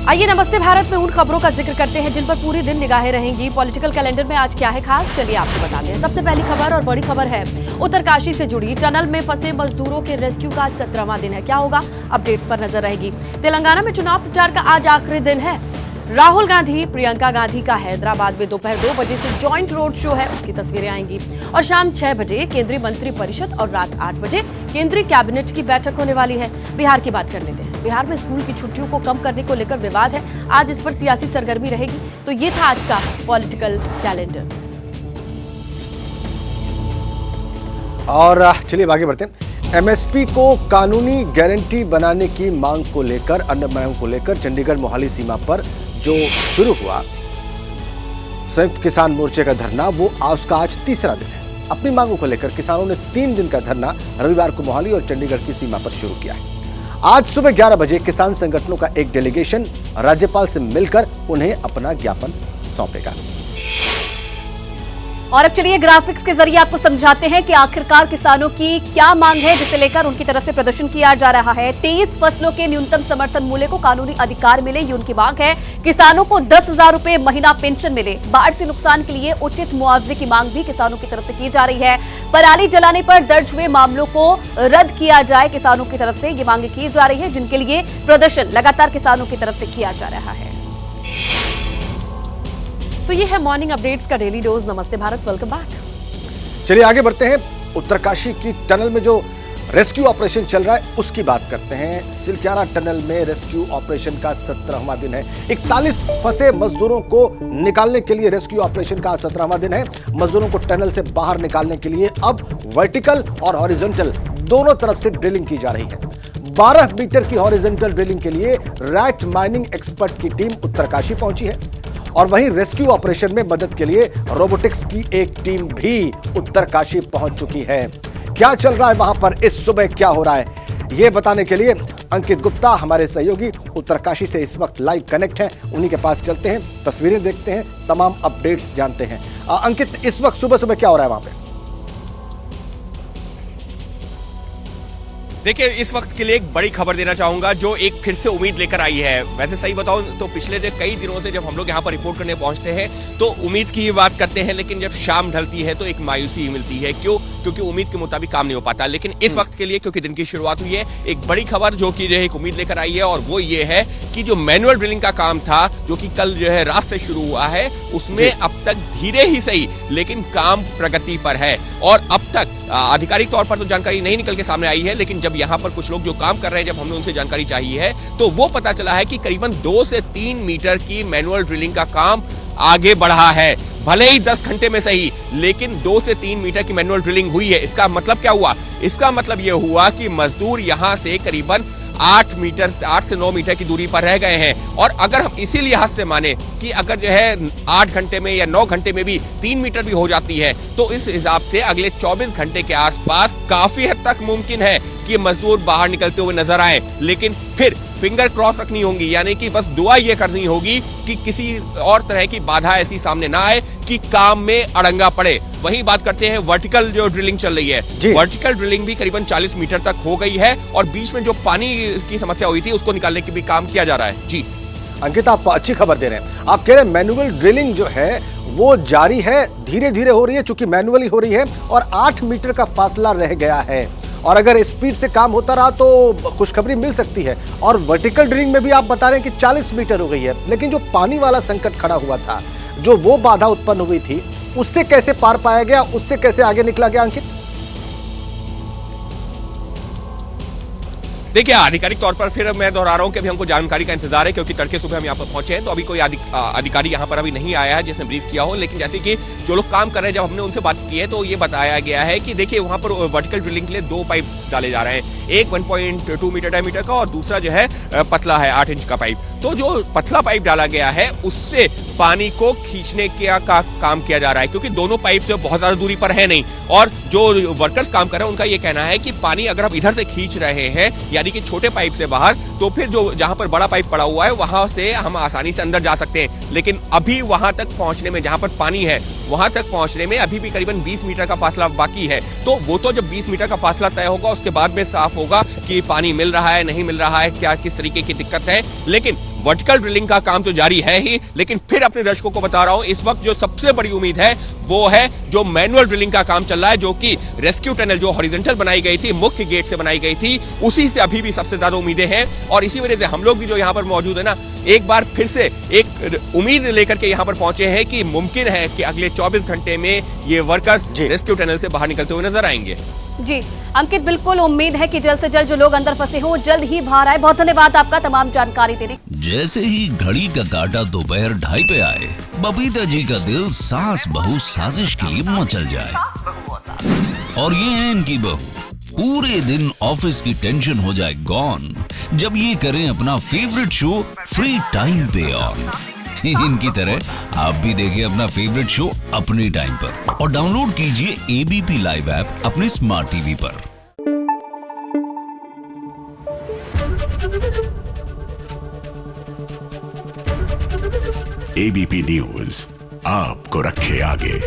आइए नमस्ते भारत में उन खबरों का जिक्र करते हैं जिन पर पूरी दिन निगाहें रहेंगी। पॉलिटिकल कैलेंडर में आज क्या है खास, चलिए आपको बताते हैं। सबसे पहली खबर और बड़ी खबर है उत्तरकाशी से जुड़ी। टनल में फंसे मजदूरों के रेस्क्यू का आज 17वां दिन है। क्या होगा, अपडेट्स पर नजर रहेगी। तेलंगाना में चुनाव प्रचार का आज आखिरी दिन है। राहुल गांधी, प्रियंका गांधी का हैदराबाद में दोपहर 2 बजे से जॉइंट रोड शो है, उसकी तस्वीरें आएंगी। और शाम 6 बजे केंद्रीय मंत्रिपरिषद और रात 8 बजे केंद्रीय कैबिनेट की बैठक होने वाली है। बिहार की बात कर लेते हैं। बिहार में स्कूल की छुट्टियों को कम करने को लेकर विवाद है। आज इस पर सियासी सरगर्मी रहेगी। तो ये था आज का पॉलिटिकल कैलेंडर। और चलिए आगे बढ़ते हैं। एमएसपी को कानूनी गारंटी बनाने की मांग को लेकर, अन्य मांग को लेकर चंडीगढ़ मोहाली सीमा पर जो शुरू हुआ संयुक्त किसान मोर्चे का धरना, वो उसका आज तीसरा दिन है। अपनी मांगों को लेकर किसानों ने 3 दिन का धरना रविवार को मोहाली और चंडीगढ़ की सीमा पर शुरू किया है। आज सुबह 11 बजे किसान संगठनों का एक डेलीगेशन राज्यपाल से मिलकर उन्हें अपना ज्ञापन सौंपेगा। और अब चलिए ग्राफिक्स के जरिए आपको समझाते हैं कि आखिरकार किसानों की क्या मांग है, जिसे लेकर उनकी तरफ से प्रदर्शन किया जा रहा है। 23 फसलों के न्यूनतम समर्थन मूल्य को कानूनी अधिकार मिले, ये उनकी मांग है। किसानों को 10,000 रुपए महीना पेंशन मिले। बाढ़ से नुकसान के लिए उचित मुआवजे की मांग भी किसानों की तरफ से की जा रही है। पराली जलाने पर दर्ज हुए मामलों को रद्द किया जाए, किसानों की तरफ से ये मांगे की जा रही है, जिनके लिए प्रदर्शन लगातार किसानों की तरफ से किया जा रहा है। तो ये है मॉर्निंग अपडेट्स का डेली डोज। नमस्ते भारत, वेलकम बैक। चलिए आगे बढ़ते हैं। उत्तरकाशी की टनल में जो रेस्क्यू ऑपरेशन चल रहा है उसकी बात करते हैं। सिलक्यारा टनल में रेस्क्यू ऑपरेशन का 17वां दिन है। 41 फंसे मजदूरों को निकालने के लिए रेस्क्यू ऑपरेशन का 17वां दिन है। मजदूरों को टनल से बाहर निकालने के लिए अब वर्टिकल और हॉरिजॉन्टल दोनों तरफ से ड्रिलिंग की जा रही है। 12 मीटर की हॉरिजॉन्टल ड्रिलिंग के लिए रैट माइनिंग एक्सपर्ट की टीम उत्तरकाशी पहुंची है। और वहीं रेस्क्यू ऑपरेशन में मदद के लिए रोबोटिक्स की एक टीम भी उत्तरकाशी पहुंच चुकी है। क्या चल रहा है वहां पर, इस सुबह क्या हो रहा है, यह बताने के लिए अंकित गुप्ता हमारे सहयोगी उत्तरकाशी से इस वक्त लाइव कनेक्ट हैं। उन्हीं के पास चलते हैं, तस्वीरें देखते हैं, तमाम अपडेट्स जानते हैं। अंकित, इस वक्त सुबह सुबह क्या हो रहा है वहां पे? देखिए, इस वक्त के लिए एक बड़ी खबर देना चाहूंगा जो एक फिर से उम्मीद लेकर आई है। वैसे सही बताऊं तो पिछले कई दिनों से जब हम लोग यहाँ पर रिपोर्ट करने पहुंचते हैं तो उम्मीद की ही बात करते हैं, लेकिन जब शाम ढलती है तो एक मायूसी मिलती है। क्यों? क्योंकि उम्मीद के मुताबिक काम नहीं हो पाता। लेकिन इस वक्त के लिए, क्योंकि दिन की शुरुआत हुई है, एक बड़ी खबर जो कि एक उम्मीद लेकर आई है, और वो ये है कि जो मैनुअल ड्रिलिंग का काम था, जो कि कल रात से शुरू हुआ है, उसमें अब तक धीरे ही सही लेकिन काम प्रगति पर है। और अब तक आधिकारिक तौर पर तो जानकारी नहीं निकल के सामने आई है, लेकिन जब यहाँ पर कुछ लोग जो काम कर रहे हैं, जब हमने उनसे जानकारी चाहिए है, तो वो पता चला है कि करीबन 2 से 3 मीटर की मैनुअल ड्रिलिंग का काम आगे बढ़ा है। भले ही 10 घंटे में सही, लेकिन 2 से 3 मीटर की मैनुअल ड्रिलिंग हुई है। इसका मतलब क्या हुआ? इसका मतलब यह हुआ कि मजदूर यहां से करीबन 8 से 9 मीटर की दूरी पर रह गए हैं। और अगर हम इसी लिहाज से माने कि अगर 8 घंटे में या 9 घंटे में भी 3 मीटर भी हो जाती है, तो इस हिसाब से अगले 24 घंटे के आसपास काफी हद तक मुमकिन है कि मजदूर बाहर निकलते हुए नजर आए। लेकिन फिर फिंगर क्रॉस रखनी होगी, यानी कि बस दुआ ये करनी होगी कि किसी और तरह की बाधा ऐसी सामने ना आए कि काम में अड़ंगा पड़े। वहीं बात करते हैं वर्टिकल जो ड्रिलिंग चल रही है। वर्टिकल ड्रिलिंग भी करीबन 40 मीटर तक हो गई है, और बीच में जो पानी की समस्या हुई थी उसको निकालने की भी काम किया जा रहा है। जी अंकित, आप अच्छी खबर दे रहे हैं। आप कह रहे हैं मैनुअल ड्रिलिंग जो है वो जारी है, धीरे धीरे हो रही है, चूंकि मैनुअली हो रही है, और 8 मीटर का फासला रह गया है। और अगर स्पीड से काम होता रहा तो खुशखबरी मिल सकती है। और वर्टिकल ड्रिलिंग में भी आप बता रहे हैं कि 40 मीटर हो गई है, लेकिन जो पानी वाला संकट खड़ा हुआ था, जो वो बाधा उत्पन्न हुई थी, उससे कैसे पार पाया गया, उससे कैसे आगे निकला गया अंकित? देखिए, आधिकारिक तौर पर फिर मैं दोहरा रहा हूं कि अभी हमको जानकारी का इंतजार है, क्योंकि तड़के सुबह हम यहाँ पर पहुंचे हैं, तो अभी कोई अधिकारी यहाँ पर अभी नहीं आया है जिसने ब्रीफ किया हो। लेकिन जैसे कि जो लोग काम कर रहे हैं, जब हमने उनसे बात की है तो ये बताया गया है कि देखिए वहां पर वर्टिकल ड्रिलिंग के लिए 2 पाइप डाले जा रहे हैं। एक 1.2 मीटर डायमीटर का, और दूसरा जो है पतला है 8 इंच का पाइप। तो जो पतला पाइप डाला गया है उससे पानी को खींचने का काम किया जा रहा है, क्योंकि दोनों पाइप से बहुत ज्यादा दूरी पर है नहीं। और जो वर्कर्स काम कर रहे हैं उनका ये कहना है कि पानी अगर हम इधर से खींच रहे हैं, यानी कि छोटे पाइप से बाहर, तो फिर जो जहां पर बड़ा पाइप पड़ा हुआ है वहां से हम आसानी से अंदर जा सकते हैं। लेकिन अभी वहां तक पहुंचने में, जहां पर पानी है वहां तक पहुंचने में अभी भी करीबन 20 मीटर का फासला बाकी है। तो वो तो जब 20 मीटर का फासला तय होगा उसके बाद में साफ होगा कि पानी मिल रहा है, नहीं मिल रहा है, क्या किस तरीके की दिक्कत है। लेकिन वर्टिकल ड्रिलिंग का काम तो जारी है ही, लेकिन फिर अपने दर्शकों को बता रहा हूं इस वक्त जो सबसे बड़ी उम्मीद है वो है जो मैनुअल ड्रिलिंग का काम चल रहा है, जो कि रेस्क्यू टनल जो हॉरिजॉन्टल बनाई गई थी, मुख्य गेट से बनाई गई थी, उसी से अभी भी सबसे ज्यादा उम्मीदें हैं। और इसी वजह से हम लोग भी जो यहाँ पर मौजूद है ना, एक बार फिर से एक उम्मीद लेकर के यहाँ पर पहुंचे हैं कि मुमकिन है कि अगले 24 घंटे में ये वर्कर्स रेस्क्यू टनल से बाहर निकलते हुए नजर आएंगे। जी अंकित, बिल्कुल उम्मीद है कि जल्द से जल्द जो लोग अंदर फंसे हो जल्द ही बाहर आए। बहुत धन्यवाद आपका तमाम जानकारी देने। जैसे ही घड़ी का काटा दोपहर 2:30 पे आए, बबीता जी का दिल सास बहू साजिश के लिए मचल जाए। और ये है इनकी बहू, पूरे दिन ऑफिस की टेंशन हो जाए गॉन जब ये करें अपना फेवरेट शो फ्री टाइम पे ऑन। इनकी तरह आप भी देखिए अपना फेवरेट शो अपने टाइम पर और डाउनलोड कीजिए एबीपी लाइव ऐप अपने स्मार्ट टीवी पर। एबीपी न्यूज आपको रखे आगे।